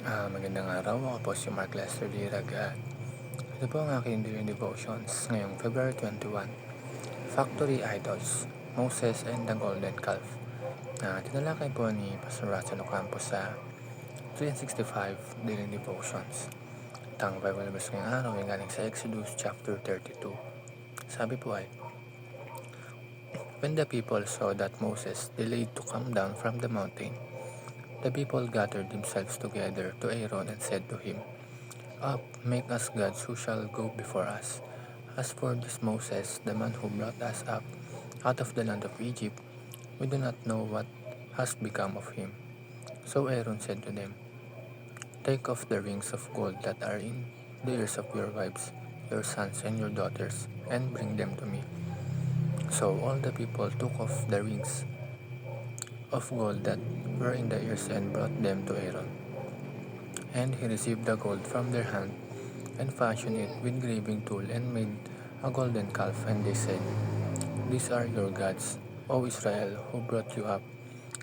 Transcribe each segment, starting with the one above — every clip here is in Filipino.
Magandang araw, ako po si Mark Lester Lirag at ito po ang aking daily devotions ngayong February 21. Factory Idols, Moses and the Golden Calf. Tinalakay po ni Pastor Russell Ocampo sa 365 Daily Devotions. At ang Bible verse ngayong araw ay galing sa Exodus chapter 32. Sabi po ay, When the people saw that Moses delayed to come down from the mountain, the people gathered themselves together to Aaron and said to him, Up, make us gods who shall go before us. As for this Moses, the man who brought us up out of the land of Egypt, we do not know what has become of him. So Aaron said to them, Take off the rings of gold that are in the ears of your wives, your sons and your daughters, and bring them to me. So all the people took off the rings of gold that were in the ears and brought them to Aaron. And he received the gold from their hand and fashioned it with graving tool and made a golden calf. And they said, These are your gods, O Israel, who brought you up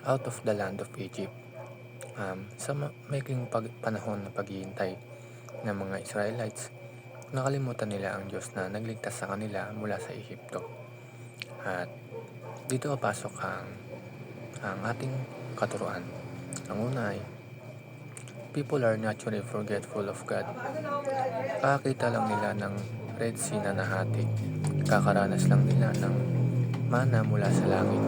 out of the land of Egypt. Sa maikling panahon na paghihintay ng mga Israelites, nakalimutan nila ang Diyos na nagligtas sa kanila mula sa Ehipto. At dito papasok ang ating katuruan. Ang una ay, people are naturally forgetful of God. Kakakita lang nila ng Red Sea na nahati. Kakaranas lang nila ng mana mula sa langit.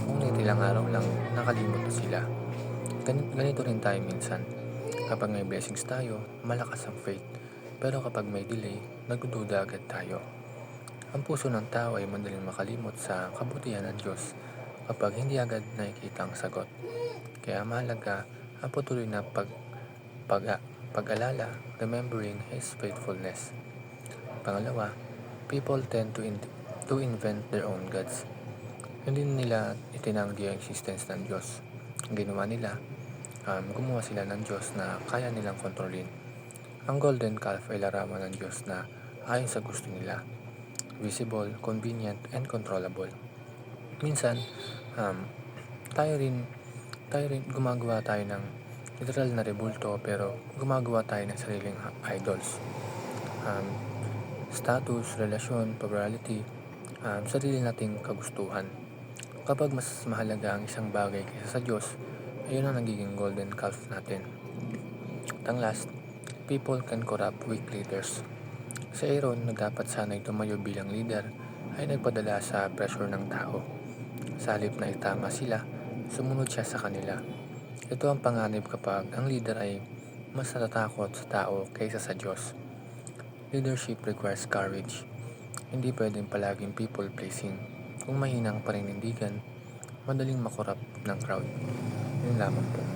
Ngunit ilang araw lang nakalimot na sila. Ganito rin tayo minsan. Kapag may blessings tayo, malakas ang faith. Pero kapag may delay, nagdududa agad tayo. Ang puso ng tao ay madaling makalimot sa kabutihan ng Diyos kapag hindi agad nakikita ang sagot. Kaya mahalaga ang patuloy na pag-alala, remembering His faithfulness. Pangalawa, people tend to invent their own gods. Hindi nila itinanggi ang existence ng Diyos. Ang ginawa nila, gumawa sila ng Diyos na kaya nilang kontrolin. Ang golden calf ay larawan ng Diyos na ayon sa gusto nila. Visible, convenient, and controllable. Minsan, tayo rin gumagawa tayo ng literal na rebulto pero gumagawa tayo ng sariling idols. Status, relasyon, popularity, sarili nating kagustuhan. Kapag mas mahalaga ang isang bagay kaysa sa Diyos, ayun ang nagiging golden calf natin. At ang last, people can corrupt weak leaders. Si Aaron na dapat sana'y tumayo bilang leader ay nagpadala sa pressure ng tao. Sa halip na itama sila, sumunod siya sa kanila. Ito ang panganib kapag ang leader ay mas natatakot sa tao kaysa sa Diyos. Leadership requires courage. Hindi pwedeng palaging people-pleasing. Kung mahina ang paninindigan, madaling makorap ng crowd. Yun lamang po.